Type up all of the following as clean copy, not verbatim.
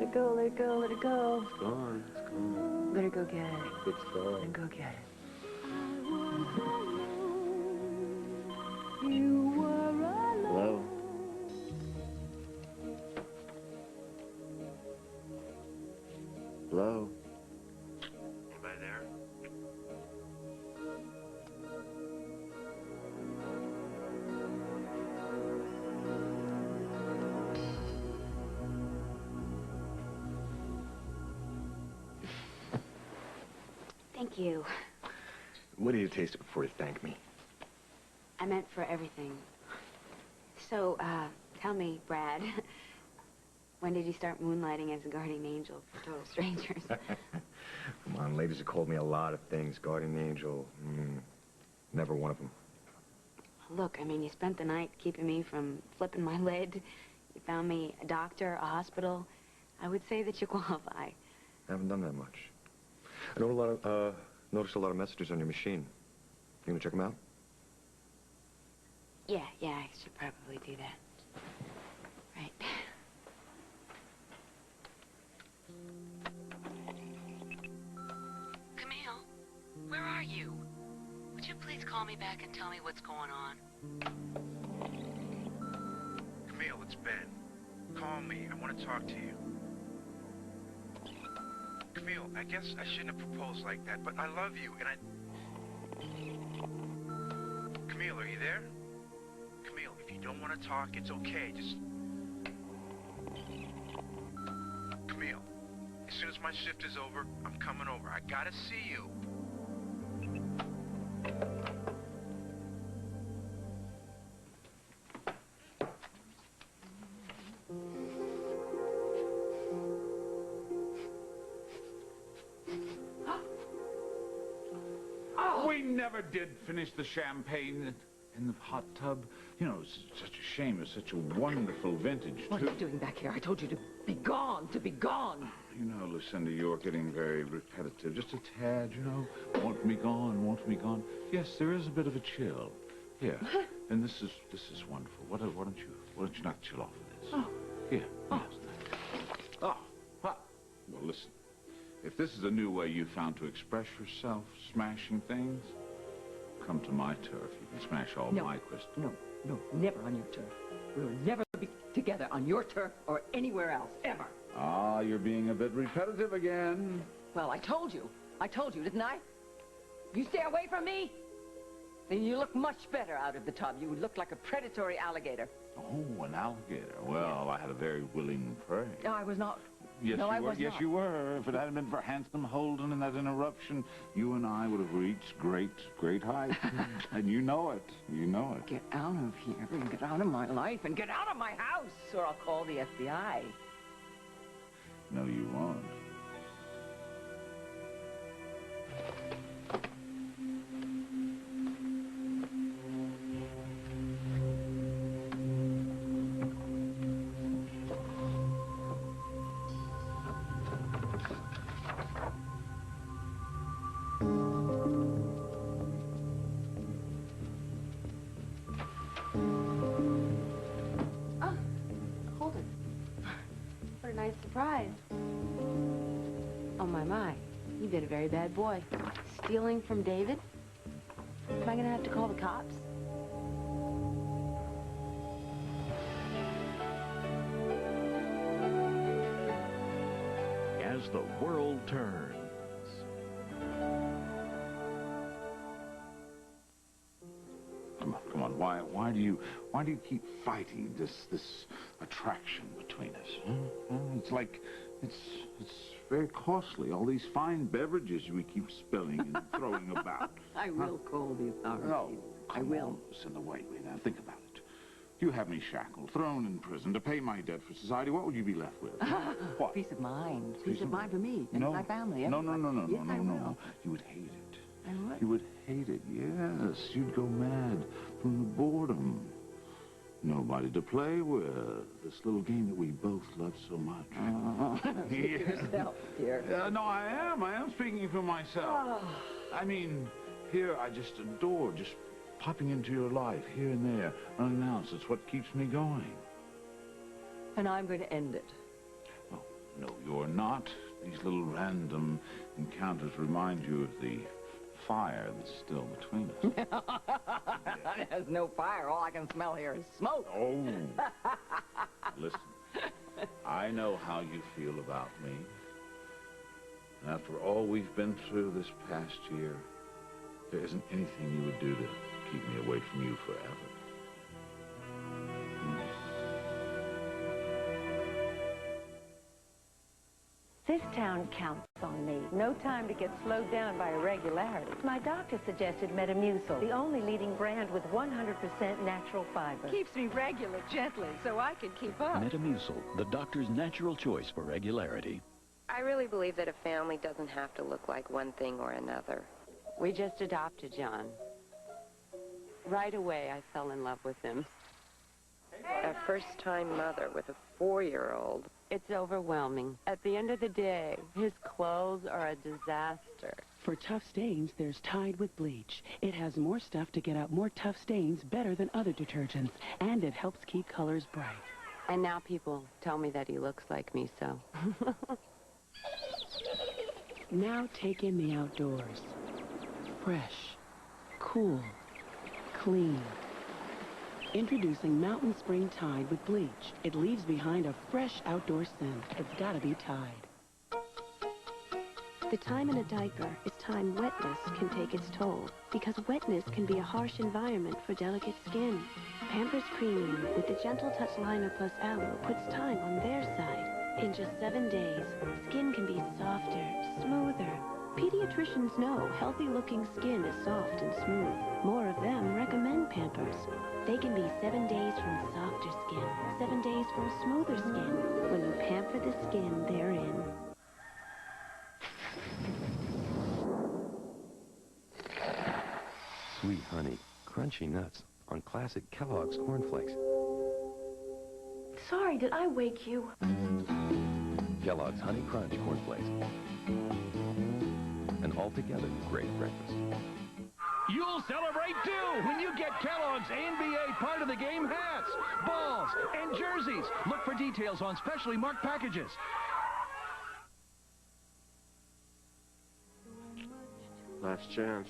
it go, let it go, let it go. It's gone. It's gone. Let her go get it. It's gone. Let her go get it. Hello? Hello? Anybody there? Thank you. What do you taste it before you thank me? I meant for everything. So, tell me, Brad, when did you start moonlighting as a guardian angel for total strangers? Come on, ladies have called me a lot of things. Guardian angel, never one of them. Look, I mean, you spent the night keeping me from flipping my lid. You found me a doctor, a hospital. I would say that you qualify. I haven't done that much. I know noticed a lot of messages on your machine. You gonna check them out? Yeah, I should probably do that. Right. Camille, where are you? Would you please call me back and tell me what's going on? Camille, it's Ben. Call me. I want to talk to you. Camille, I guess I shouldn't have proposed like that, but I love you, and Camille, are you there? Camille, if you don't want to talk, it's okay. Just... Camille, as soon as my shift is over, I'm coming over. I gotta see you. We never did finish the champagne in the hot tub. You know, it's such a shame. It's such a wonderful vintage, What are you doing back here? I told you to be gone, to be gone. You know, Lucinda, you're getting very repetitive. Just a tad, you know. Want me gone, want me gone. Yes, there is a bit of a chill. Here. And this is wonderful. Why don't you not chill off of this? Oh. Here. Oh. Yes. Oh. Well, listen. If this is a new way you found to express yourself, smashing things, come to my turf. You can smash all my crystals. No, never on your turf. We'll never be together on your turf or anywhere else, ever. Ah, you're being a bit repetitive again. Well, I told you, didn't I? You stay away from me, then you look much better out of the tub. You look like a predatory alligator. Oh, an alligator. Well, I had a very willing prey. No, I was not. Yes, no, you were. Yes, you were. If it hadn't been for Handsome Holden and that interruption, you and I would have reached great heights. And you know it. You know it. Get out of here and get out of my life and get out of my house, or I'll call the FBI. No, you won't. Surprise. Oh, my. You've been a very bad boy. Stealing from David? Am I gonna have to call the cops? As the world turns. Come on. Why do you keep fighting this attraction between us? Huh? It's like it's very costly. All these fine beverages we keep spilling and throwing about. I will call the authorities. No, I will. Lucinda, wait. Now think about it. You have me shackled, thrown in prison to pay my debt for society. What would you be left with? What? Peace of mind. Peace of mind for me and my family. No. Yes, I will. You would hate it. I would? You would hate it, yes. You'd go mad from the boredom. Nobody to play with. This little game that we both love so much. Speak for yourself, dear. No, I am speaking for myself. I mean, here I just adore just popping into your life here and there, unannounced. It's what keeps me going. And I'm going to end it. Well, No, you're not. These little random encounters remind you of the fire that's still between us. There's no fire. All I can smell here is smoke. Oh. Listen, I know how you feel about me. And after all we've been through this past year, there isn't anything you would do to keep me away from you forever. This town counts on me. No time to get slowed down by irregularity. My doctor suggested Metamucil, the only leading brand with 100% natural fiber. Keeps me regular gently so I can keep up. Metamucil, the doctor's natural choice for regularity. I really believe that a family doesn't have to look like one thing or another. We just adopted John. Right away, I fell in love with him. A first-time mother with a 4-year-old. It's overwhelming. At the end of the day, his clothes are a disaster. For tough stains, there's Tide with bleach. It has more stuff to get out more tough stains better than other detergents, and it helps keep colors bright. And now people tell me that he looks like me, so. Now take in the outdoors. Fresh, cool, clean. Introducing Mountain Spring Tide with bleach. It leaves behind a fresh outdoor scent. It's gotta be Tide. The time in a diaper is time wetness can take its toll, because wetness can be a harsh environment for delicate skin. Pampers Premium with the Gentle Touch Liner Plus Aloe puts time on their side. In just 7 days, skin can be softer, smoother. Pediatricians know healthy-looking skin is soft and smooth. More of them recommend Pampers. They can be 7 days from softer skin, 7 days from smoother skin. When you pamper the skin they're in. Sweet honey, crunchy nuts on classic Kellogg's cornflakes. Sorry, did I wake you? Kellogg's Honey Crunch cornflakes. An altogether great breakfast. You'll celebrate too when you get Kellogg's NBA part of the game hats, balls, and jerseys. Look for details on specially marked packages. Last chance.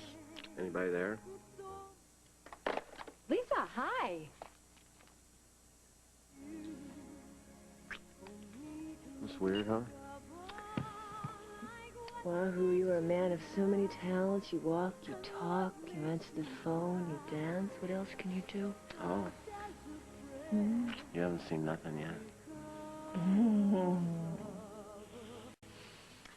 Anybody there? Lisa, hi. That's weird, huh? Wahoo, you are a man of so many talents. You walk, you talk, you answer the phone, you dance. What else can you do? Oh. Hmm? You haven't seen nothing yet.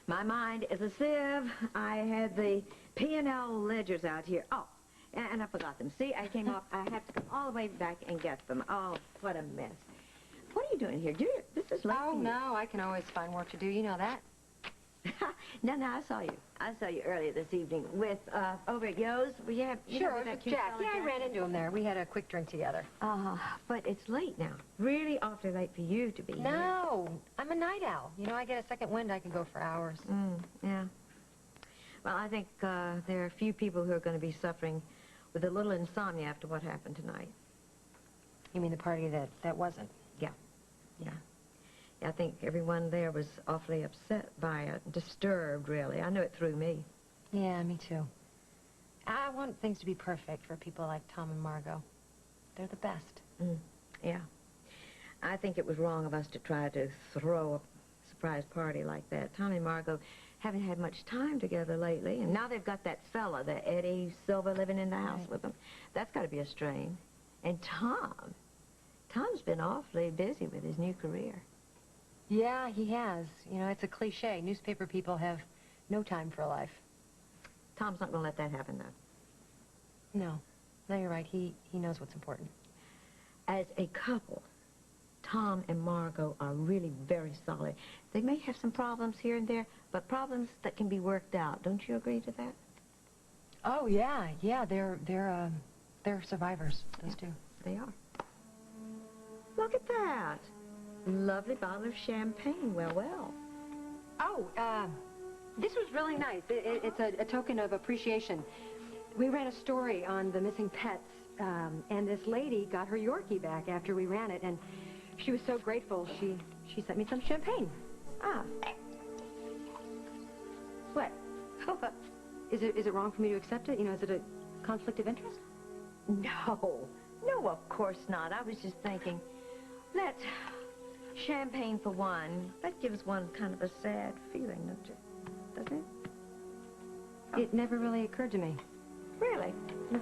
My mind is a sieve. I had the P&L ledgers out here. Oh, and I forgot them. See, I came off. I have to come all the way back and get them. Oh, what a mess. What are you doing here? This is late for you. No, I can always find work to do. You know that. No, I saw you. I saw you earlier this evening with, over at Yo's. Sure, it was Jack. Yeah, I ran into him there. We had a quick drink together. But it's late now. Really awfully late for you to be here. No, I'm a night owl. You know, I get a second wind, I can go for hours. Yeah. Well, I think there are a few people who are going to be suffering with a little insomnia after what happened tonight. You mean the party that wasn't? Yeah. I think everyone there was awfully upset by it, disturbed, really. I know it threw me. Yeah, me too. I want things to be perfect for people like Tom and Margot. They're the best. Yeah. I think it was wrong of us to try to throw a surprise party like that. Tom and Margot haven't had much time together lately, and now they've got that fella, the Eddie Silva, living in the house with them. That's got to be a strain. And Tom's been awfully busy with his new career. Yeah, he has. You know, it's a cliche. Newspaper people have no time for life. Tom's not going to let that happen, though. No, you're right. He knows what's important. As a couple, Tom and Margot are really very solid. They may have some problems here and there, but problems that can be worked out. Don't you agree to that? Oh, yeah. They're survivors, those two. They are. Look at that. Lovely bottle of champagne. Well. Oh, this was really nice. It's a token of appreciation. We ran a story on the missing pets, and this lady got her Yorkie back after we ran it, and she was so grateful. She sent me some champagne. Ah. What? Is it wrong for me to accept it? You know, is it a conflict of interest? No. No, of course not. I was just thinking, that champagne for one, that gives one kind of a sad feeling, don't you? Doesn't it? It never really occurred to me. Really? No.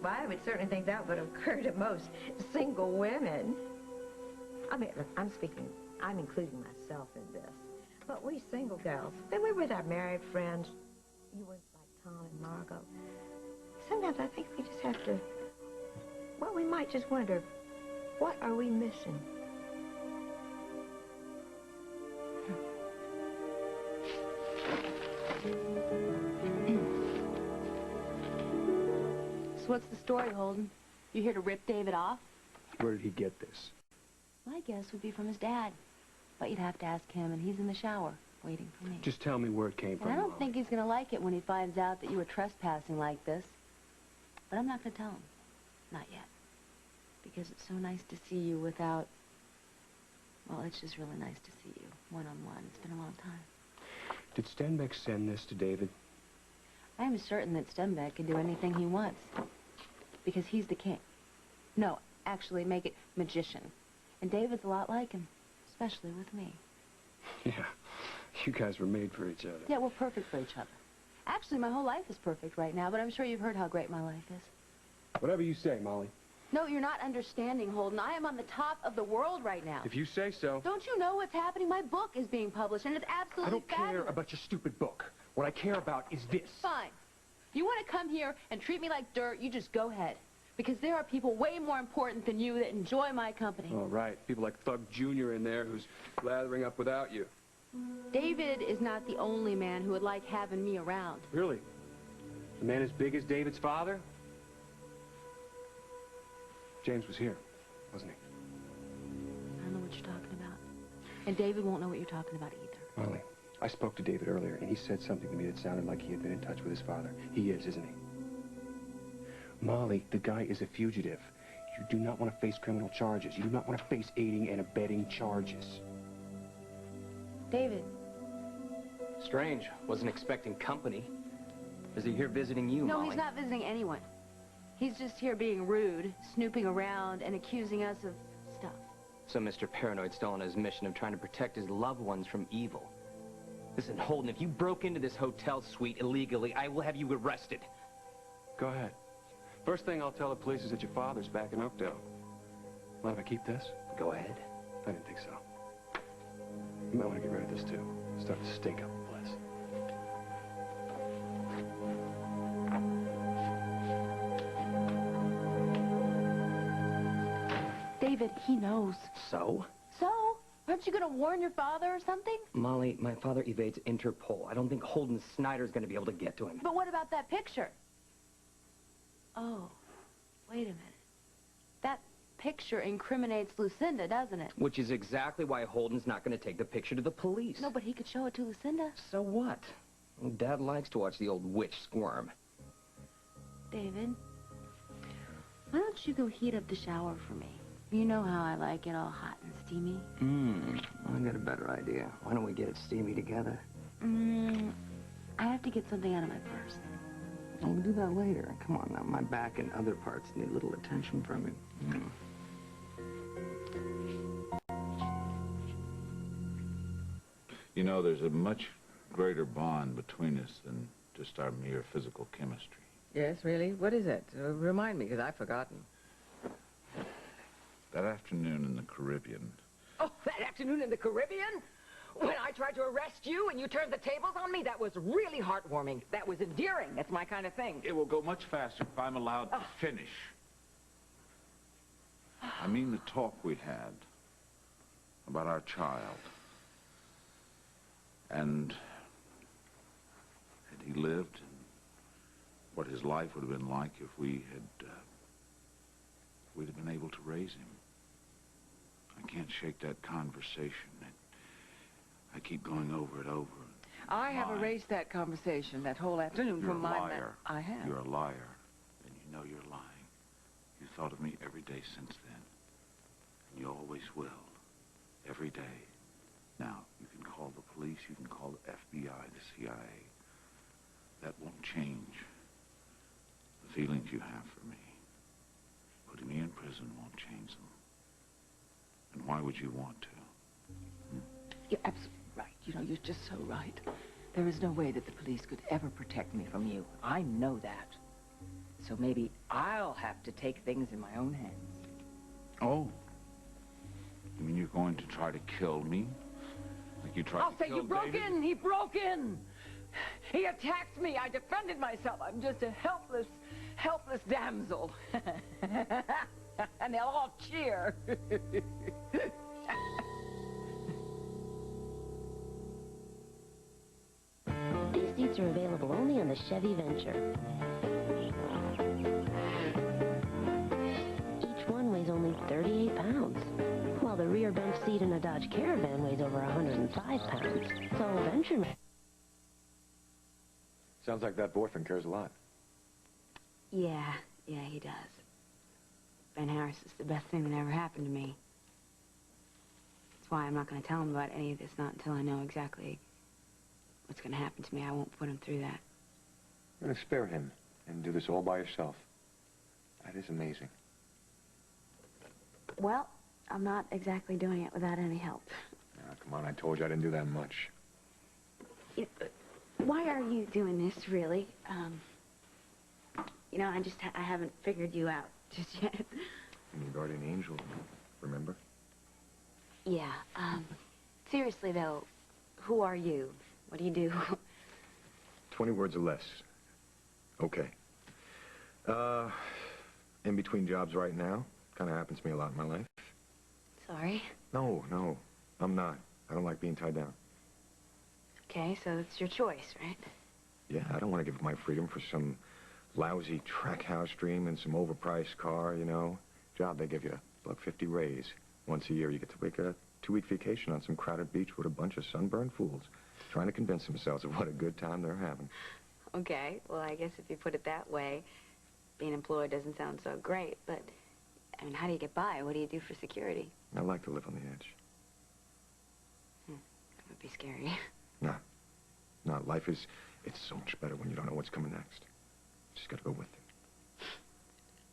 Well, I would certainly think that would occur to most single women. I mean, look, I'm including myself in this. But we single girls, then we're with our married friends. You were like Tom and Margot. Sometimes I think we just have to, well, we might just wonder, what are we missing? So what's the story, Holden? You here to rip David off? Where did he get this? My guess would be from his dad. But you'd have to ask him, and he's in the shower, waiting for me. Just tell me where it came from. And I don't think he's going to like it when he finds out that you were trespassing like this. But I'm not going to tell him. Not yet. Because it's so nice to see you without... Well, it's just really nice to see you, one-on-one. It's been a long time. Did Stenbeck send this to David? I am certain that Stenbeck can do anything he wants. Because he's the king. No, actually, make it magician. And David's a lot like him. Especially with me. Yeah, you guys were made for each other. Yeah, we're perfect for each other. Actually, my whole life is perfect right now, but I'm sure you've heard how great my life is. Whatever you say, Molly. No, you're not understanding, Holden. I am on the top of the world right now. If you say so. Don't you know what's happening? My book is being published, and it's absolutely I don't fabulous. care about your stupid book. What I care about is this. Fine. You want to come here and treat me like dirt, you just go ahead. Because there are people way more important than you that enjoy my company. All right. People like Thug Jr. in there who's lathering up without you. David is not the only man who would like having me around. Really? A man as big as David's father? James was here, wasn't he? I don't know what you're talking about. And David won't know what you're talking about either. Molly, I spoke to David earlier, and he said something to me that sounded like he had been in touch with his father. He is, isn't he? Molly, the guy is a fugitive. You do not want to face criminal charges. You do not want to face aiding and abetting charges. David. Strange. Wasn't expecting company. Is he here visiting you, No, Molly? he's not visiting anyone. He's just here being rude, snooping around, and accusing us of stuff. So Mr. Paranoid's still on his mission of trying to protect his loved ones from evil. Listen, Holden, if you broke into this hotel suite illegally, I will have you arrested. Go ahead. First thing I'll tell the police is that your father's back in Oakdale. Mind if I keep this? Go ahead. I didn't think so. You might want to get rid of this, too. It's starting to stink up the place. David, he knows. So? So? Aren't you going to warn your father or something? Molly, my father evades Interpol. I don't think Holden Snyder's going to be able to get to him. But what about that picture? Oh, wait a minute. That picture incriminates Lucinda, doesn't it? Which is exactly why Holden's not going to take the picture to the police. No, but he could show it to Lucinda. So what? Dad likes to watch the old witch squirm. David, why don't you go heat up the shower for me? You know how I like it all hot and steamy. I got a better idea. Why don't we get it steamy together? I have to get something out of my purse. We'll do that later. Come on now, my back and other parts need a little attention from you. You know, there's a much greater bond between us than just our mere physical chemistry. Yes, really? What is it? Remind me, because I've forgotten. That afternoon in the Caribbean. Oh, that afternoon in the Caribbean? When I tried to arrest you and you turned the tables on me, that was really heartwarming. That was endearing. That's my kind of thing. It will go much faster if I'm allowed to finish. I mean the talk we had about our child. And had he lived, and what his life would have been like if we'd have been able to raise him. I can't shake that conversation. I keep going over it over. I have erased that conversation that whole afternoon from my mind. You're a liar. I have. You're a liar, and you know you're lying. You thought of me every day since then, and you always will. Every day. Now, you can call the police, you can call the FBI, the CIA. That won't change the feelings you have for me. Putting me in prison won't change them. And why would you want to? You're absolutely right. You know, you're just so right. There is no way that the police could ever protect me from you. I know that. So maybe I'll have to take things in my own hands. Oh. You mean you're going to try to kill me? Like you tried I'll to say kill you broke David? in! He broke in! He attacked me! I defended myself! I'm just a helpless damsel. And they'll all cheer. These seats are available only on the Chevy Venture. Each one weighs only 38 pounds, while the rear bench seat in a Dodge Caravan weighs over 105 pounds. So Venture... Sounds like that boyfriend cares a lot. Yeah, he does. Ben Harris is the best thing that ever happened to me. That's why I'm not going to tell him about any of this, not until I know exactly what's going to happen to me. I won't put him through that. You're going to spare him and do this all by yourself. That is amazing. Well, I'm not exactly doing it without any help. Now, come on, I told you I didn't do that much. Why are you doing this, really? You know, I haven't figured you out just yet. I'm your guardian angel, remember? Yeah, seriously, though, who are you? What do you do? 20 words or less. Okay. In between jobs right now. Kind of happens to me a lot in my life. Sorry. No, I'm not. I don't like being tied down. Okay, so it's your choice, right? Yeah, I don't want to give up my freedom for some lousy track house dream and some overpriced car, you know. Job, they give you a $1.50 raise. Once a year, you get to take a 2-week vacation on some crowded beach with a bunch of sunburned fools trying to convince themselves of what a good time they're having. Okay, well, I guess if you put it that way, being employed doesn't sound so great, but, I mean, how do you get by? What do you do for security? I like to live on the edge. That would be scary. No, life is, it's so much better when you don't know what's coming next. Just gotta go with it.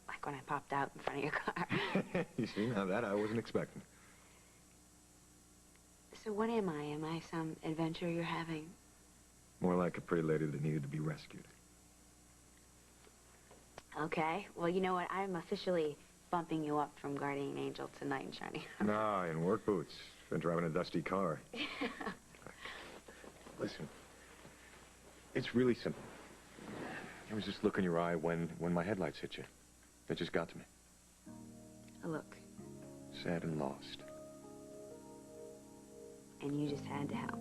Like when I popped out in front of your car. You see, now that I wasn't expecting. So what am I? Am I some adventure you're having? More like a pretty lady that needed to be rescued. Okay, well, you know what? I'm officially bumping you up from guardian angel to knight in shining. No, in work boots. Been driving a dusty car. Listen, it's really simple. It was this look in your eye when my headlights hit you. It just got to me. A look. Sad and lost. And you just had to help.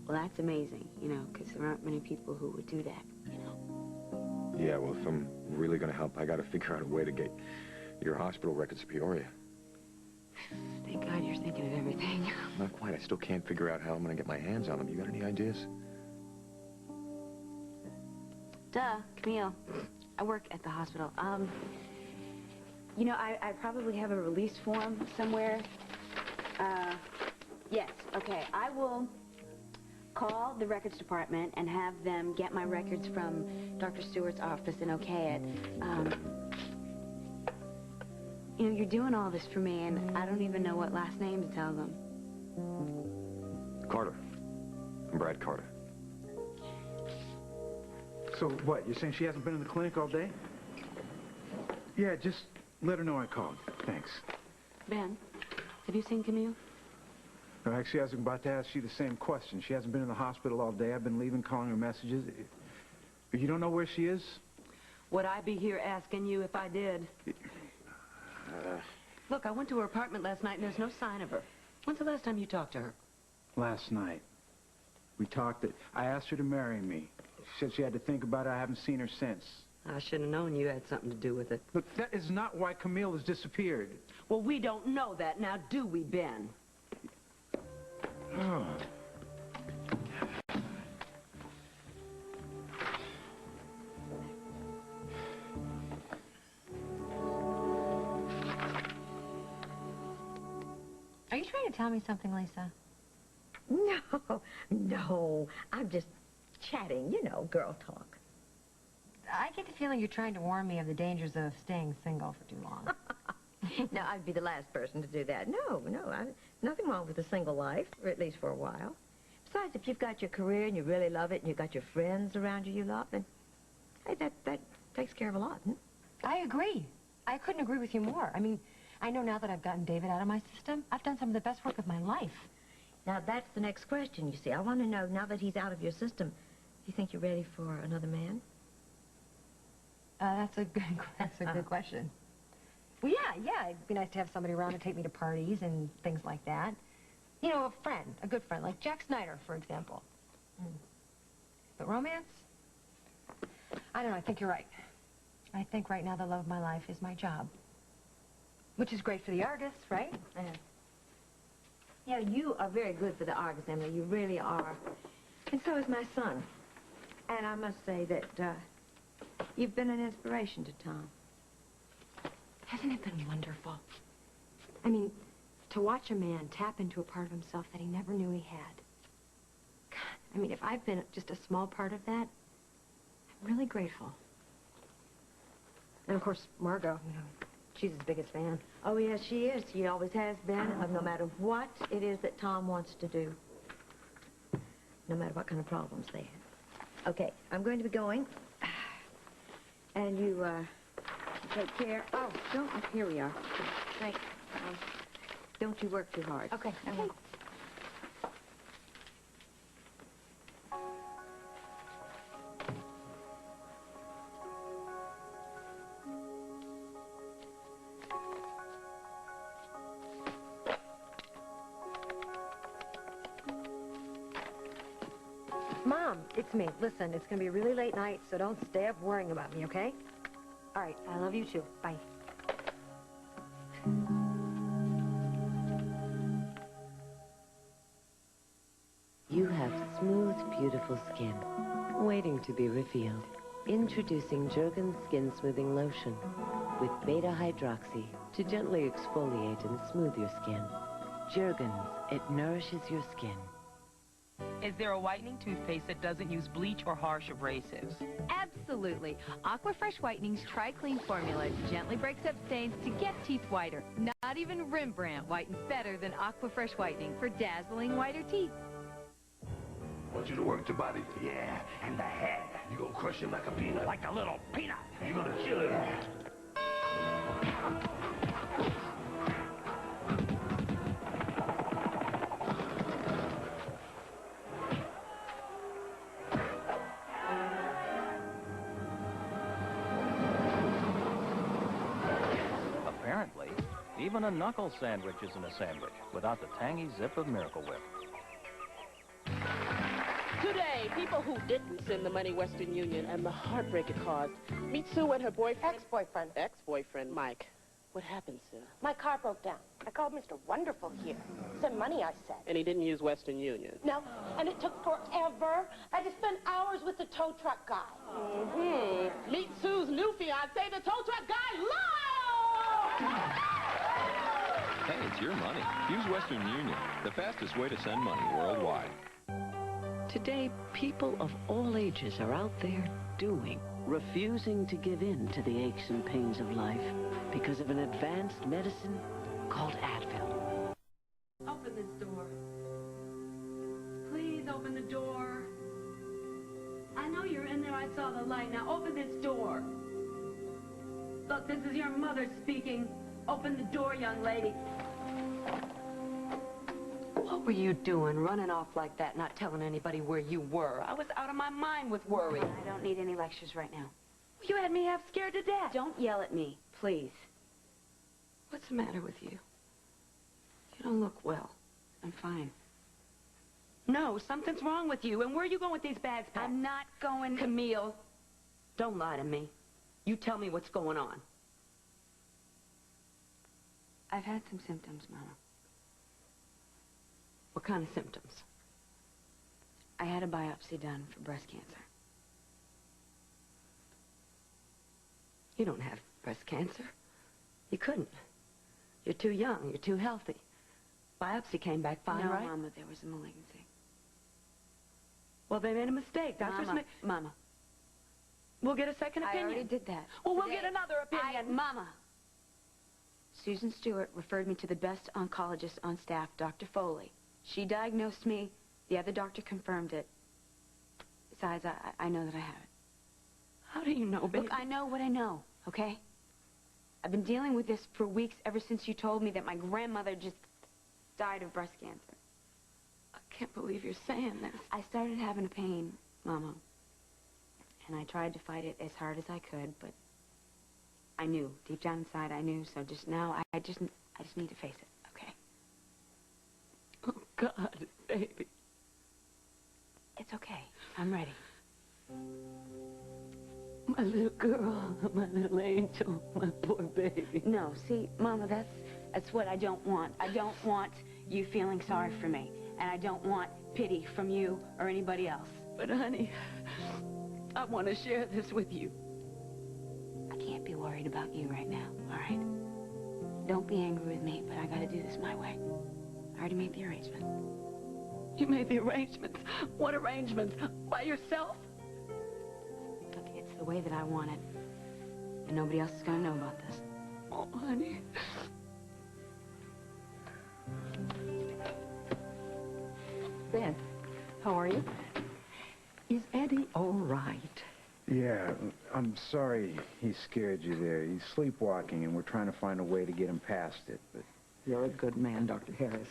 Well, that's amazing, you know, because there aren't many people who would do that, you know. Yeah, well, if I'm really gonna help, I gotta figure out a way to get your hospital records to Peoria. Thank God you're thinking of everything. Not quite. I still can't figure out how I'm gonna get my hands on them. You got any ideas? Duh, Camille. I work at the hospital. You know, I probably have a release form somewhere. Yes, okay. I will call the records department and have them get my records from Dr. Stewart's office and okay it. You know, you're doing all this for me, and I don't even know what last name to tell them. Carter. I'm Brad Carter. So what, you're saying she hasn't been in the clinic all day? Yeah, just let her know I called. Thanks. Ben, have you seen Camille? No, actually, I was about to ask you the same question. She hasn't been in the hospital all day. I've been leaving, calling her messages. You don't know where she is? Would I be here asking you if I did? Look, I went to her apartment last night and there's no sign of her. When's the last time you talked to her? Last night. We talked. I asked her to marry me. She said she had to think about it. I haven't seen her since. I should have known you had something to do with it. Look, that is not why Camille has disappeared. Well, we don't know that now, do we, Ben? Oh. Are you trying to tell me something, Lisa? No. I'm just chatting, you know, girl talk. I get the feeling you're trying to warn me of the dangers of staying single for too long. No, I'd be the last person to do that. No, nothing wrong with a single life, or at least for a while. Besides, if you've got your career and you really love it and you've got your friends around you love, then, hey, that takes care of a lot. I agree. I couldn't agree with you more. I mean, I know now that I've gotten David out of my system, I've done some of the best work of my life. Now, that's the next question, you see. I want to know, now that he's out of your system, do you think you're ready for another man? That's a good question. Well, yeah, it'd be nice to have somebody around to take me to parties and things like that. You know, a good friend, like Jack Snyder, for example. But romance? I don't know, I think you're right. I think right now the love of my life is my job. Which is great for the artists, right? Yeah, you are very good for the Argus, Emily. You really are. And so is my son. And I must say that you've been an inspiration to Tom. Hasn't it been wonderful? I mean, to watch a man tap into a part of himself that he never knew he had. God, I mean, if I've been just a small part of that, I'm really grateful. And, of course, Margot, you know, she's his biggest fan. Oh, yes, she is. She always has been, no matter what it is that Tom wants to do. No matter what kind of problems they have. Okay, I'm going to be going. And you, take care. Oh, here we are. Thanks. Don't you work too hard. Okay. Mom, it's me. Listen, it's going to be a really late night, so don't stay up worrying about me, okay? All right, I love you too. Bye. You have smooth, beautiful skin, waiting to be revealed. Introducing Jergens Skin Smoothing Lotion with beta-hydroxy to gently exfoliate and smooth your skin. Jergens, it nourishes your skin. Is there a whitening toothpaste that doesn't use bleach or harsh abrasives? Absolutely. Aquafresh Whitening's Tri-Clean formula gently breaks up stains to get teeth whiter. Not even Rembrandt whitens better than Aquafresh Whitening for dazzling whiter teeth. Want you to work your body. Yeah, and the head. You gonna crush him like a peanut. Like a little peanut. You gonna kill him. Apparently, even a knuckle sandwich isn't a sandwich without the tangy zip of Miracle Whip. Today, people who didn't send the money Western Union and the heartbreak it caused. Meet Sue and her boyfriend. Ex-boyfriend, Mike. What happened, Sue? My car broke down. I called Mr. Wonderful here. Send money, I said. And he didn't use Western Union. No, and it took forever. I had to spend hours with the tow truck guy. Meet Sue's new fiancé, the tow truck guy, Lyle! Hey, it's your money. Use Western Union, the fastest way to send money worldwide. Today, people of all ages are out there doing, refusing to give in to the aches and pains of life because of an advanced medicine called Advil. Open this door. Please open the door. I know you're in there. I saw the light. Now open this door. Look, this is your mother speaking. Open the door, young lady. What were you doing, running off like that, not telling anybody where you were? I was out of my mind with worry. I don't need any lectures right now. You had me half scared to death. Don't yell at me, please. What's the matter with you? You don't look well. I'm fine. No, something's wrong with you. And where are you going with these bags packed? I'm not going... Camille, don't lie to me. You tell me what's going on. I've had some symptoms, Mama. What kind of symptoms? I had a biopsy done for breast cancer. You don't have breast cancer. You couldn't. You're too young. You're too healthy. Biopsy came back fine, no, right? Mama, there was a malignancy. Well, they made a mistake. Doctors Mama, Mama. We'll get a second opinion. I already did that. Well, we'll get another opinion. Mama. Susan Stewart referred me to the best oncologist on staff, Dr. Foley. She diagnosed me. The other doctor confirmed it. Besides, I know that I have it. How do you know, baby? Look, I know what I know, okay? I've been dealing with this for weeks ever since you told me that my grandmother just died of breast cancer. I can't believe you're saying this. I started having a pain, Mama. And I tried to fight it as hard as I could, but I knew. Deep down inside, I knew. So just now, I just need to face it, okay? Oh, God, baby. It's okay. I'm ready. My little girl, my little angel, my poor baby. No, see, Mama, that's what I don't want. I don't want you feeling sorry for me. And I don't want pity from you or anybody else. But, honey, I want to share this with you. I can't be worried about you right now, all right? Don't be angry with me, but I gotta do this my way. I already made the arrangements. You made the arrangements? What arrangements? By yourself? Look, it's the way that I want it. And nobody else is gonna know about this. Oh, honey. Ben, how are you? Is Eddie all right? Yeah, I'm sorry he scared you there. He's sleepwalking, and we're trying to find a way to get him past it, but... You're a good man, Dr. Harris.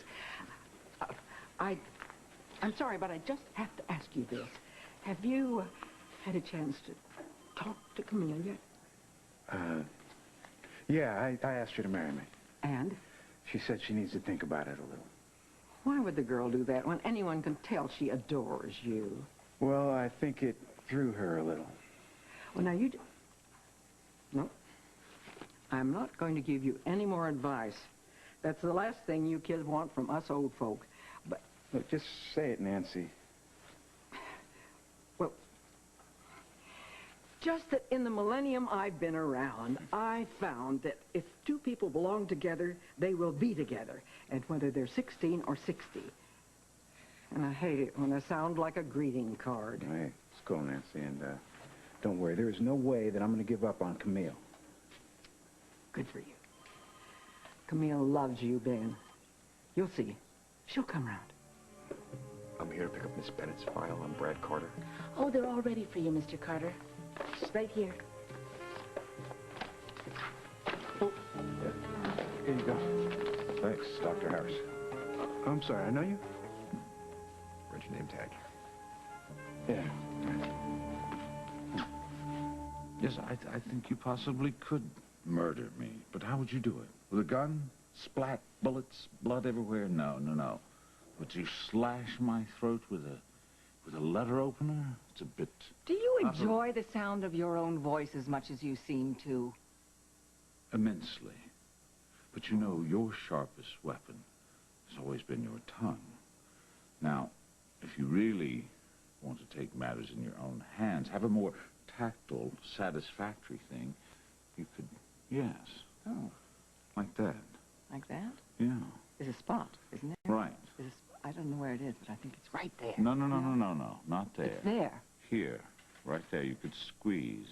I'm sorry, but I just have to ask you this. Have you had a chance to talk to Camille yet? Yeah, I asked her to marry me. And? She said she needs to think about it a little. Why would the girl do that when anyone can tell she adores you? Well, I think it threw her a little. Well, now No. I'm not going to give you any more advice. That's the last thing you kids want from us old folk. But... Look, just say it, Nancy. Well, just that in the millennium I've been around, I found that if two people belong together, they will be together. And whether they're 16 or 60. And I hate it when I sound like a greeting card. Hey, let's go, Nancy, and don't worry. There is no way that I'm going to give up on Camille. Good for you. Camille loves you, Ben. You'll see. She'll come round. I'm here to pick up Miss Bennett's file on Brad Carter. Oh, they're all ready for you, Mr. Carter. Just right here. Oh, here you go. Thanks, Dr. Harris. I'm sorry, I know you? Read your name tag. Yeah. Yes, I think you possibly could murder me. But how would you do it? With a gun? Splat, bullets, blood everywhere? No, no, no. Would you slash my throat with a letter opener? It's a bit... Do you enjoy the sound of your own voice as much as you seem to? Immensely. But you know, your sharpest weapon has always been your tongue. Now, if you really want to take matters in your own hands, have a more tactile, satisfactory thing, you could, yes. Oh. Like that. Like that? Yeah. There's a spot, isn't there? Right. I don't know where it is, but I think it's right there. No, not there. It's there. Here. Right there. You could squeeze.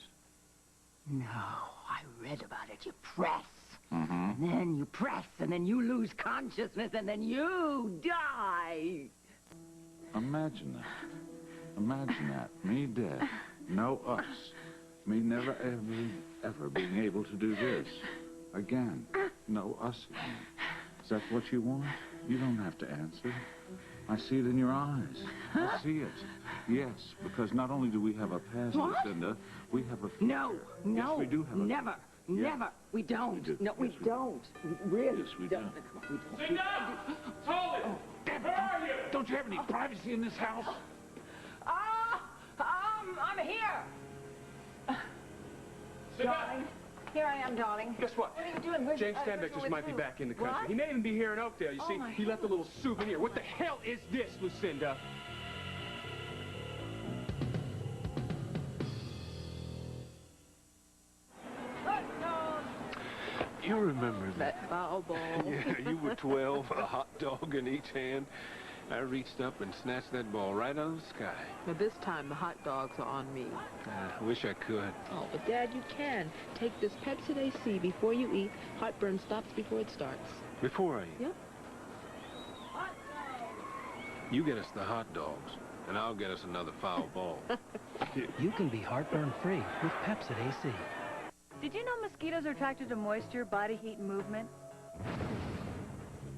No, I read about it. You press. Mm-hmm. And then you press, and then you lose consciousness, and then you die. Imagine that. Imagine that. Me dead. No us. Me never, ever being able to do this. Again. No us again. Is that what you want? You don't have to answer. I see it in your eyes. I see it. Yes, because not only do we have a past, Lucinda, we have a... No, yes, we do have a... never, never. We don't. We do. No, we don't. We really yes, we don't. Sit down! Hold it! Oh, damn it! Don't you have any privacy in this house? I'm here. Sit Darling, here I am, darling. Guess what? What are you doing? James Stenbeck just might be back in the country. What? He may even be here in Oakdale, you see. He left a little souvenir. What the hell is this, Lucinda? You remember That foul ball. Yeah, you were 12, a hot dog in each hand. I reached up and snatched that ball right out of the sky. Now this time the hot dogs are on me. I wish I could. Oh, but Dad, you can. Take this Pepsid AC before you eat. Heartburn stops before it starts. Before I eat? Yep. You get us the hot dogs, and I'll get us another foul ball. You can be heartburn-free with Pepsid AC. Did you know mosquitoes are attracted to moisture, body heat, and movement?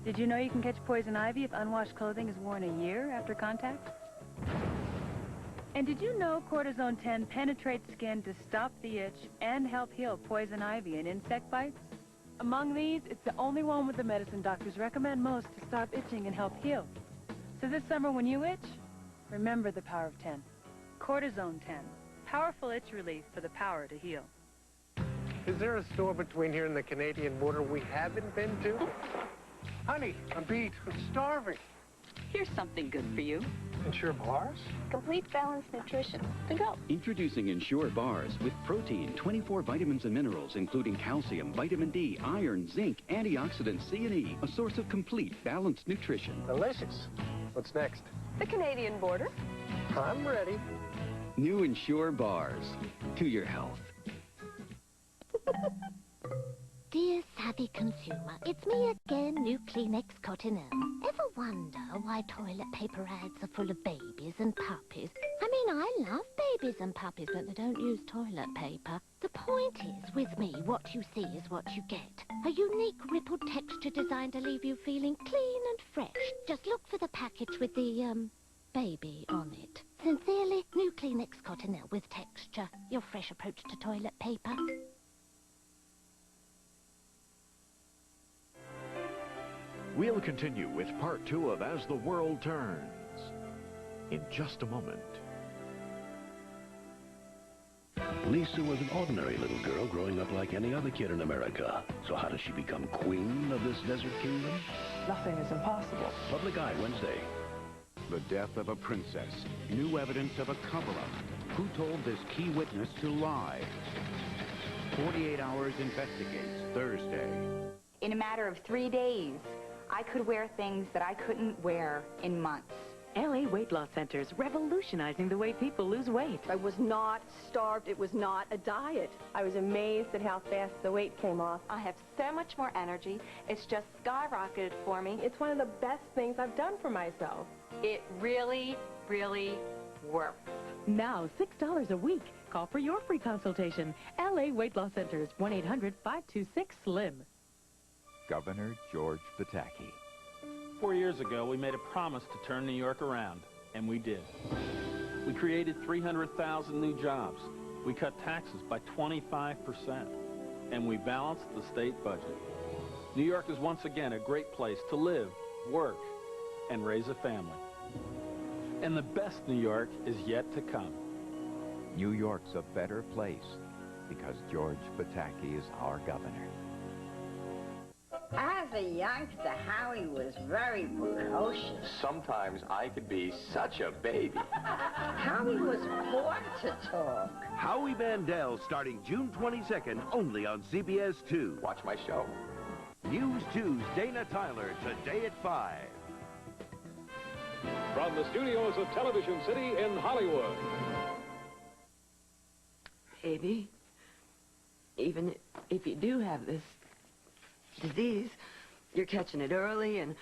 Did you know you can catch poison ivy if unwashed clothing is worn a year after contact? And did you know cortisone 10 penetrates skin to stop the itch and help heal poison ivy and insect bites? Among these, it's the only one with the medicine doctors recommend most to stop itching and help heal. So this summer when you itch, remember the power of 10. Cortisone 10. Powerful itch relief for the power to heal. Is there a store between here and the Canadian border we haven't been to? Honey, I'm beat. I'm starving. Here's something good for you. Ensure bars? Complete balanced nutrition. To go. Introducing Ensure Bars with protein, 24 vitamins and minerals, including calcium, vitamin D, iron, zinc, antioxidants, C and E, a source of complete balanced nutrition. Delicious. What's next? The Canadian border. I'm ready. New Ensure Bars. To your health. Dear savvy consumer, it's me again, new Kleenex Cottonelle. Ever wonder why toilet paper ads are full of babies and puppies? I mean, I love babies and puppies, but they don't use toilet paper. The point is, with me, what you see is what you get. A unique rippled texture designed to leave you feeling clean and fresh. Just look for the package with the, baby on it. Sincerely, new Kleenex Cottonelle with texture. Your fresh approach to toilet paper. We'll continue with part 2 of As the World Turns in just a moment. Lisa was an ordinary little girl growing up like any other kid in America. So how does she become queen of this desert kingdom? Nothing is impossible. Public Eye Wednesday. The death of a princess. New evidence of a cover-up. Who told this key witness to lie? 48 Hours investigates Thursday. In a matter of 3 days, I could wear things that I couldn't wear in months. LA Weight Loss Center's revolutionizing the way people lose weight. I was not starved. It was not a diet. I was amazed at how fast the weight came off. I have so much more energy. It's just skyrocketed for me. It's one of the best things I've done for myself. It really, really works. Now, $6 a week. Call for your free consultation. LA Weight Loss Centers, 1-800-526-SLIM. Governor George Pataki. 4 years ago, we made a promise to turn New York around, and we did. We created 300,000 new jobs. We cut taxes by 25%, and we balanced the state budget. New York is once again a great place to live, work, and raise a family. And the best New York is yet to come. New York's a better place because George Pataki is our governor. As a youngster, Howie was very precocious. Sometimes I could be such a baby. Howie was born to talk. Howie Mandel starting June 22nd only on CBS 2. Watch my show. News 2's Dana Tyler today at 5. From the studios of Television City in Hollywood. Baby, even if you do have this disease, you're catching it early, and,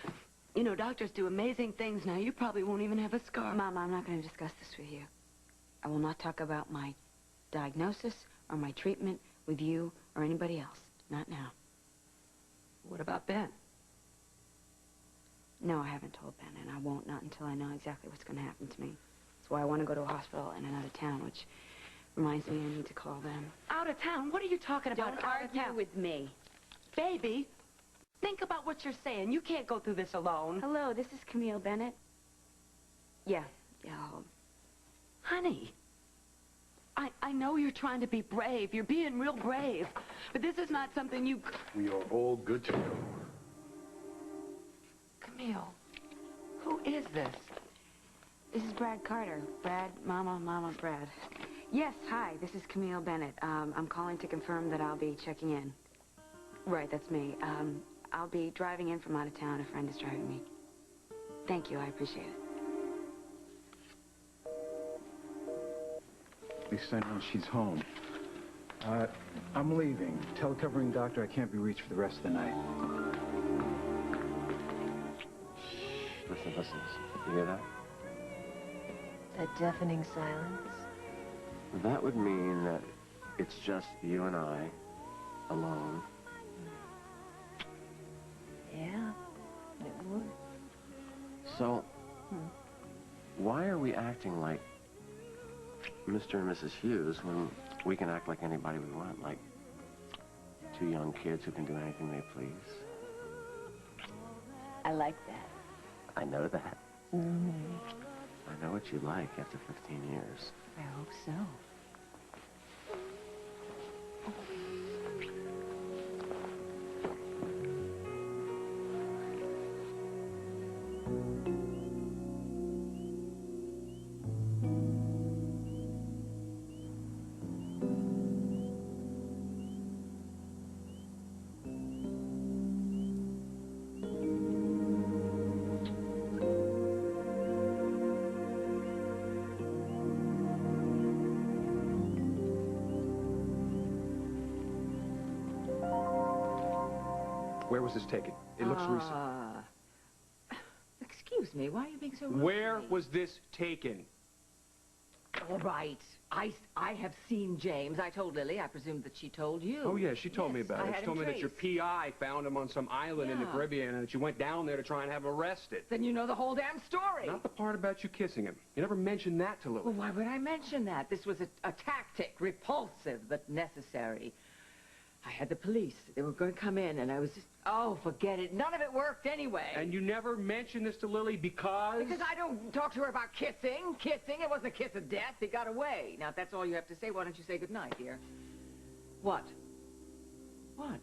you know, doctors do amazing things now. You probably won't even have a scar. Mama, I'm not going to discuss this with you. I will not talk about my diagnosis or my treatment with you or anybody else. Not now. What about Ben? No, I haven't told Ben, and I won't, not until I know exactly what's going to happen to me. That's why I want to go to a hospital in another town, which reminds me I need to call them. Out of town? What are you talking about? Don't Out of argue town? with me. Baby, think about what you're saying. You can't go through this alone. Hello, this is Camille Bennett. Yeah, Honey, I know you're trying to be brave. You're being real brave. But this is not something you... We are all good to go. Camille, who is this? This is Brad Carter. Brad, Mama, Brad. Yes, hi, this is Camille Bennett. I'm calling to confirm that I'll be checking in. Right, that's me. I'll be driving in from out of town. A friend is driving me. Thank you, I appreciate it. At least I know she's home. I'm leaving. Tell the covering doctor I can't be reached for the rest of the night. Listen, listen, listen. You hear that? That deafening silence. That would mean that it's just you and I, alone. Yeah, it would. So, why are we acting like Mr. and Mrs. Hughes when we can act like anybody we want, like two young kids who can do anything they please? I like that. I know that. Mm-hmm. I know what you like after 15 years. I hope so. Where was this taken? It looks recent. Excuse me, why are you being so rude? Where was this taken? All right. I have seen James. I told Lily. I presumed that she told you. Oh, yeah, she told me about it. I She told me that your PI found him on some island in the Yeah. Caribbean and that you went down there to try and have him arrested. Then you know the whole damn story. Not the part about you kissing him. You never mentioned that to Lily. Well, why would I mention that? This was a tactic, repulsive but necessary. I had the police. They were going to come in, and I was just, oh, forget it. None of it worked anyway. And you never mentioned this to Lily because? Because I don't talk to her about kissing. Kissing, it wasn't a kiss of death. He got away. Now, if that's all you have to say, why don't you say goodnight, dear? What? What?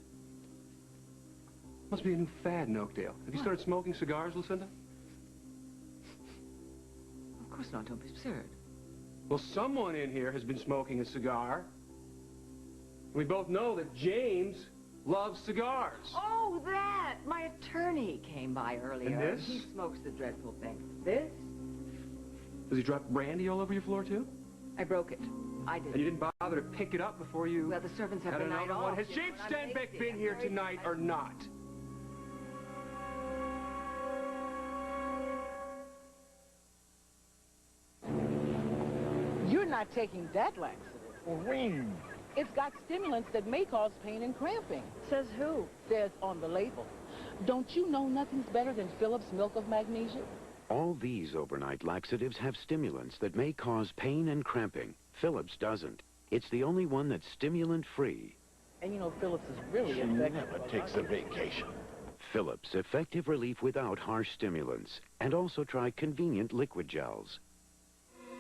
Must be a new fad in Oakdale. Have you started smoking cigars, Lucinda? Of course not. Don't be absurd. Well, someone in here has been smoking a cigar. We both know that James loves cigars. Oh, that! My attorney came by earlier. And this? He smokes the dreadful thing. This? Does he drop brandy all over your floor, too? I broke it. I did. And you didn't bother to pick it up before you... Well, the servants have had the night another off. one. Has James Stenbeck been here tonight or not? You're not taking that laxative. Ring. It's got stimulants that may cause pain and cramping. Says who? Says on the label. Don't you know nothing's better than Phillips Milk of Magnesia? All these overnight laxatives have stimulants that may cause pain and cramping. Phillips doesn't. It's the only one that's stimulant-free. And you know Phillips is really She effective. never takes a vacation. Phillips, effective relief without harsh stimulants. And also try convenient liquid gels.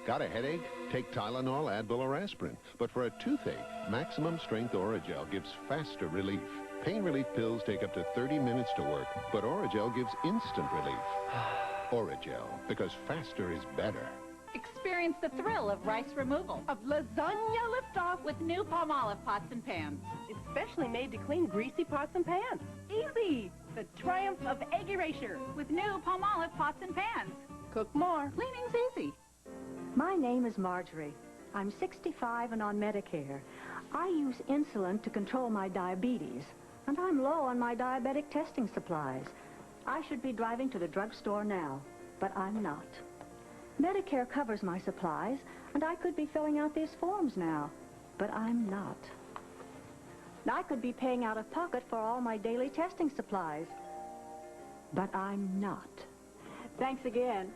Got a headache? Take Tylenol, Advil, or aspirin. But for a toothache, Maximum Strength Oragel gives faster relief. Pain relief pills take up to 30 minutes to work, but Oragel gives instant relief. Oragel, because faster is better. Experience the thrill of rice removal. Of lasagna liftoff with new Palmolive pots and pans. It's specially made to clean greasy pots and pans. Easy! The triumph of egg erasure with new Palmolive pots and pans. Cook more. Cleaning's easy. My name is Marjorie. I'm 65 and on Medicare. I use insulin to control my diabetes, and I'm low on my diabetic testing supplies. I should be driving to the drugstore now, but I'm not. Medicare covers my supplies, and I could be filling out these forms now, but I'm not. I could be paying out of pocket for all my daily testing supplies, but I'm not. Thanks again.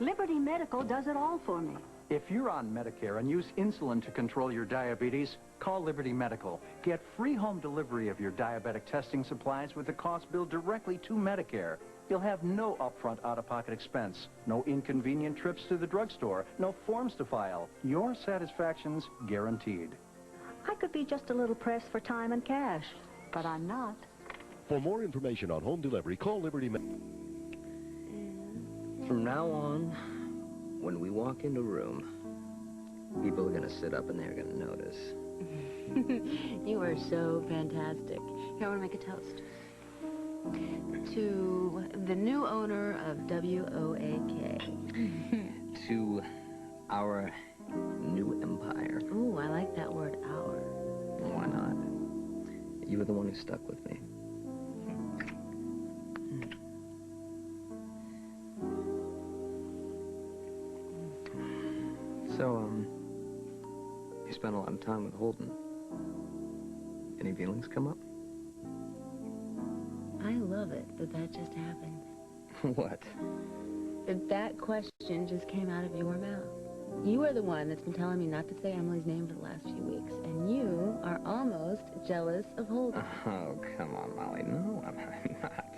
Liberty Medical does it all for me. If you're on Medicare and use insulin to control your diabetes, call Liberty Medical. Get free home delivery of your diabetic testing supplies with the cost billed directly to Medicare. You'll have no upfront out-of-pocket expense, no inconvenient trips to the drugstore, no forms to file. Your satisfaction's guaranteed. I could be just a little pressed for time and cash, but I'm not. For more information on home delivery, call Liberty Medical. From now on, when we walk into a room, people are going to sit up and they're going to notice. You are so fantastic. Here, I want to make a toast. To the new owner of WOAK. To our new empire. Ooh, I like that word, our. Why not? You were the one who stuck with me. So, you spent a lot of time with Holden. Any feelings come up? I love it that just happened. What? That question just came out of your mouth. You are the one that's been telling me not to say Emily's name for the last few weeks, and you are almost jealous of Holden. Oh, come on, Molly. No, I'm not.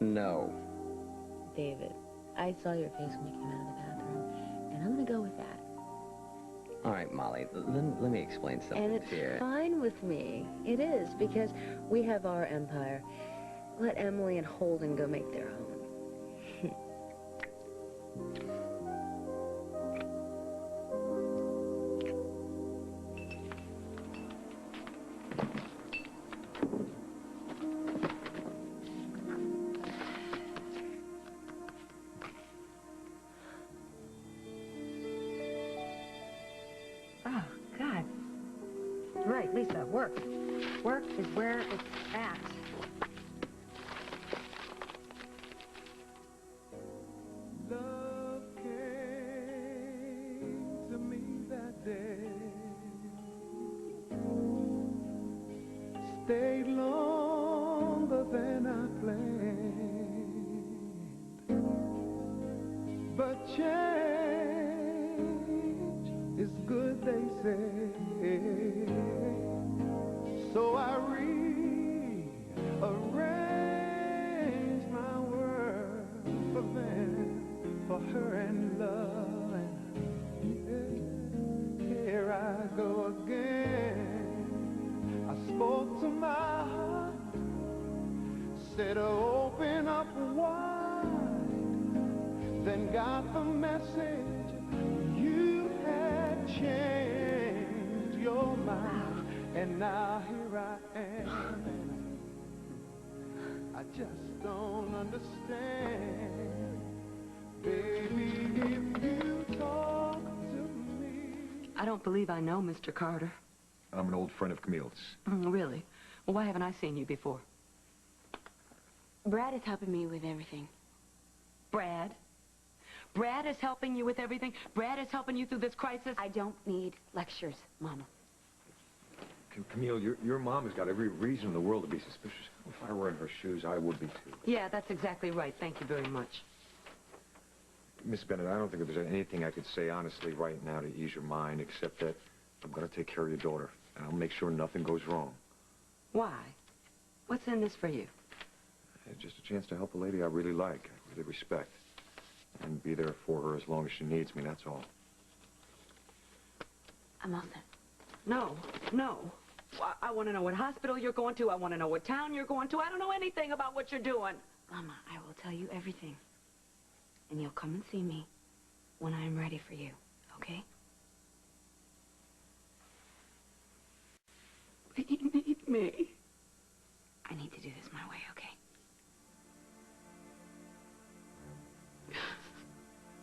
No. David, I saw your face when you came out of the bathroom, and I'm gonna go with that. All right, Molly, let me explain something And it's here. fine with me. It is, because we have our empire. Let Emily and Holden go make their own. Oh, God. Right, Lisa, work. Work is where it's at. Love came to me that day. Stayed longer than I planned. But change is good, they say. So I rearranged my world for them, for her and love. And here I go again. I spoke to my heart, said open up wide, then got the message you had changed your mind, and now here I am. I just don't understand, baby, if you talk to me. I don't believe I know Mr. Carter. I'm an old friend of Camille's. Really? Well, why haven't I seen you before? Brad is helping me with everything. Brad? Brad is helping you with everything? Brad is helping you through this crisis? I don't need lectures, Mama. Camille, your mom has got every reason in the world to be suspicious. If I were in her shoes, I would be too. Yeah, that's exactly right. Thank you very much. Miss Bennett, I don't think there's anything I could say honestly right now to ease your mind, except that I'm going to take care of your daughter, and I'll make sure nothing goes wrong. Why? What's in this for you? It's just a chance to help a lady I really like, I really respect, and be there for her as long as she needs me, that's all. I'm all set. No, no. I want to know what hospital you're going to. I want to know what town you're going to. I don't know anything about what you're doing. Mama, I will tell you everything. And you'll come and see me when I'm ready for you, okay? But you need me. I need to do this my way, okay?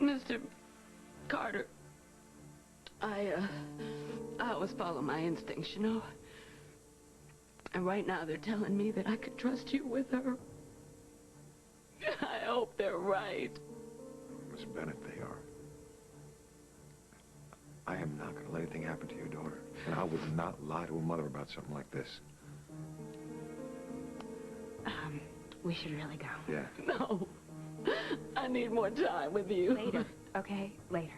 Mr. Carter, I always follow my instincts, you know? And right now they're telling me that I could trust you with her. I hope they're right. Miss Bennett, they are. I am not going to let anything happen to your daughter. And I would not lie to a mother about something like this. We should really go. Yeah. No. I need more time with you. Later, okay? Later.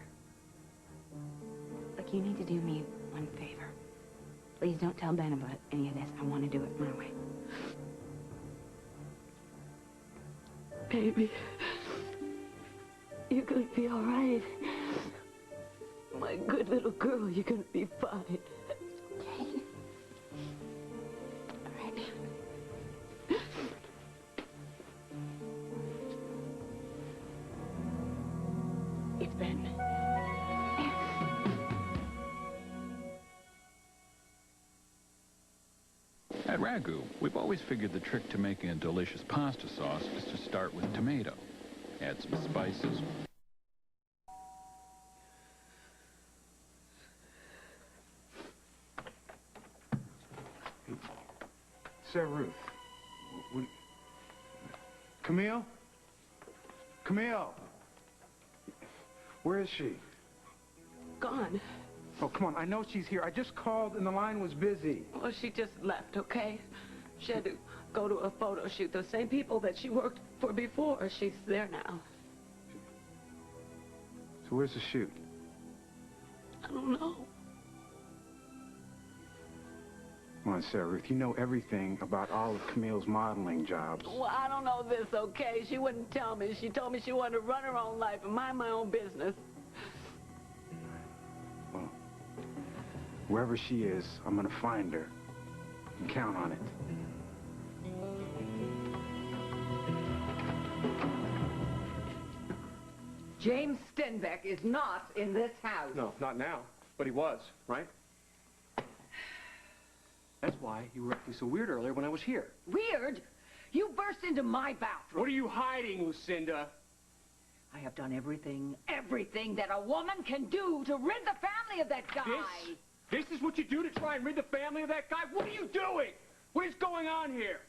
Look, you need to do me one favor. Please don't tell Ben about any of this. I want to do it my way. Baby, you're going to be all right. My good little girl, you're going to be fine. Okay. All right. It's Ben. At Ragu, we've always figured the trick to making a delicious pasta sauce is to start with tomato. Add some spices. Sarah Ruth. Camille? Camille! Where is she? Gone. Oh, come on. I know she's here. I just called and the line was busy. Well, she just left, okay? She had to go to a photo shoot. Those same people that she worked for before, she's there now. So where's the shoot? I don't know. Come on, Sarah Ruth. You know everything about all of Camille's modeling jobs. Well, I don't know this, okay? She wouldn't tell me. She told me she wanted to run her own life and mind my own business. Well, wherever she is, I'm gonna find her. You can count on it. James Stenbeck is not in this house. No, not now. But he was, right? That's why you were acting so weird earlier when I was here. Weird? You burst into my bathroom. What are you hiding, Lucinda? I have done everything that a woman can do to rid the family of that guy. This is what you do to try and rid the family of that guy? What are you doing? What is going on here?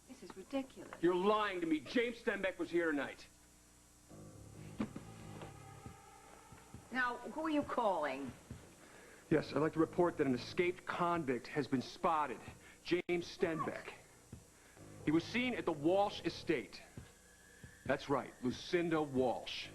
This is ridiculous. You're lying to me. James Stenbeck was here tonight. Now, who are you calling? Yes, I'd like to report that an escaped convict has been spotted. James Stenbeck. He was seen at the Walsh estate. That's right, Lucinda Walsh.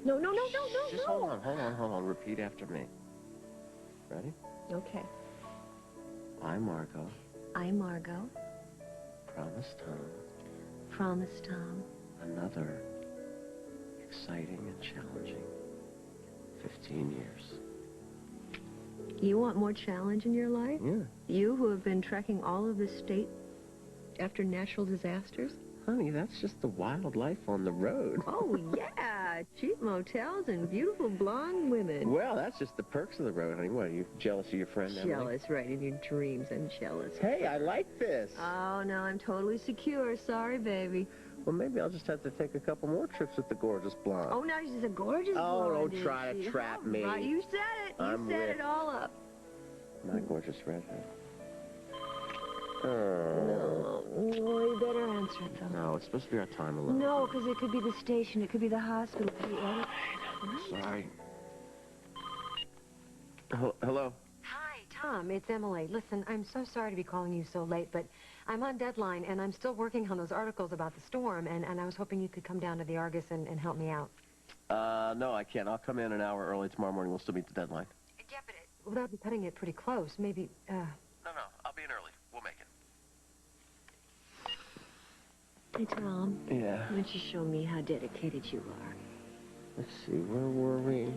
No. Just hold on. Repeat after me. Ready? Okay. I, Margot, I, Margot, promise Tom promise Tom another exciting and challenging 15 years. You want more challenge in your life? Yeah. You who have been trekking all of this state after natural disasters? Honey, that's just the wild life on the road. Oh, yeah. Cheap motels and beautiful blonde women. Well, that's just the perks of the road, honey. What, are you jealous of your friend, Emily? Jealous, right. In your dreams, I'm jealous. Hey, I like this. Oh, no, I'm totally secure. Sorry, baby. Well, maybe I'll just have to take a couple more trips with the gorgeous blonde. Oh, now she's a gorgeous Oh, blonde. don't try to trap me. Right, you said it. You set it all up. My gorgeous redhead. No, you better answer it, though. No, it's supposed to be our time alone. No, because it could be the station. It could be the hospital. It could be other... Sorry. Hello? Hi, Tom. It's Emily. Listen, I'm so sorry to be calling you so late, but I'm on deadline, and I'm still working on those articles about the storm, and I was hoping you could come down to the Argus and help me out. No, I can't. I'll come in an hour early tomorrow morning. We'll still meet the deadline. Yeah, but without be cutting it pretty close, maybe, No, I'll be in early. We'll make it. Hey, Tom. Yeah? Why don't you show me how dedicated you are? Let's see, where were we?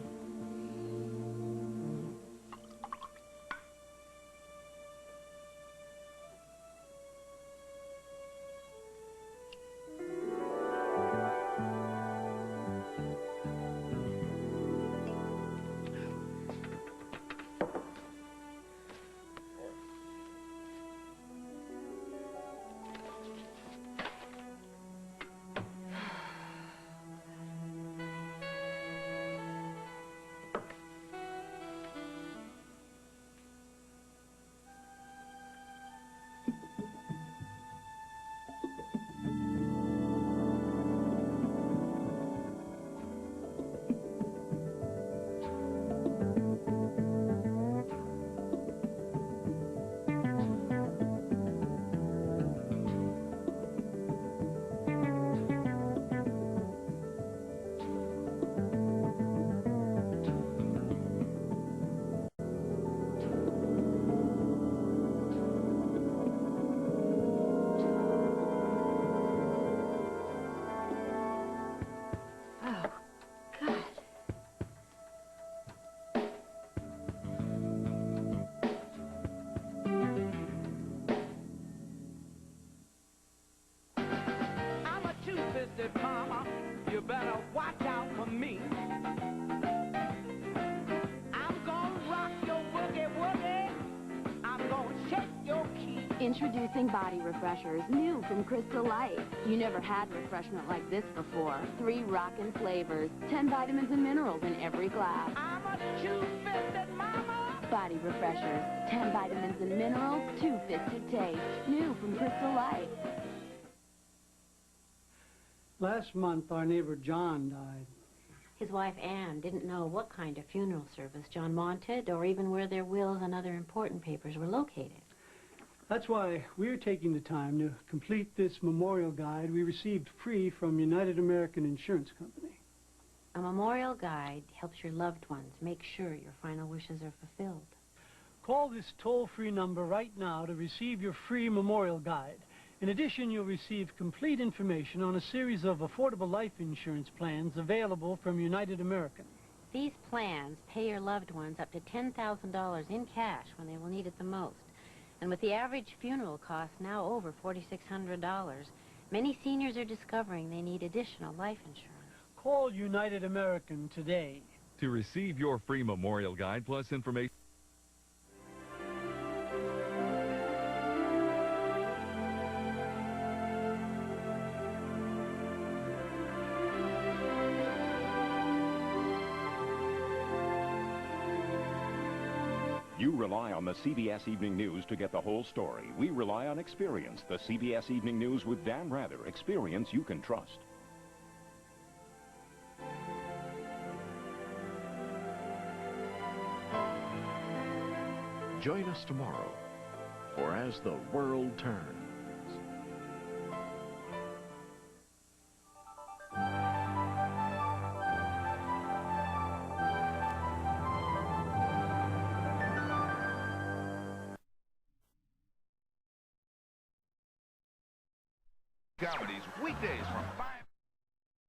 twisted, mama. You better watch out for me. I'm gonna rock your boogie-woogie. I'm gonna shake your key. Introducing body refreshers, new from Crystal Light. You never had refreshment like this before. 3 rockin' flavors, 10 vitamins and minerals in every glass. I'm a two-fisted mama. Body refreshers, 10 vitamins and minerals, 2-fisted taste. New from Crystal Light. Last month, our neighbor John died. His wife Anne didn't know what kind of funeral service John wanted or even where their wills and other important papers were located. That's why we're taking the time to complete this memorial guide we received free from United American Insurance Company. A memorial guide helps your loved ones make sure your final wishes are fulfilled. Call this toll-free number right now to receive your free memorial guide. In addition, you'll receive complete information on a series of affordable life insurance plans available from United American. These plans pay your loved ones up to $10,000 in cash when they will need it the most. And with the average funeral cost now over $4,600, many seniors are discovering they need additional life insurance. Call United American today. To receive your free memorial guide plus information. You rely on the CBS Evening News to get the whole story. We rely on experience. The CBS Evening News with Dan Rather. Experience you can trust. Join us tomorrow for As the World Turns. Comedies weekdays from 5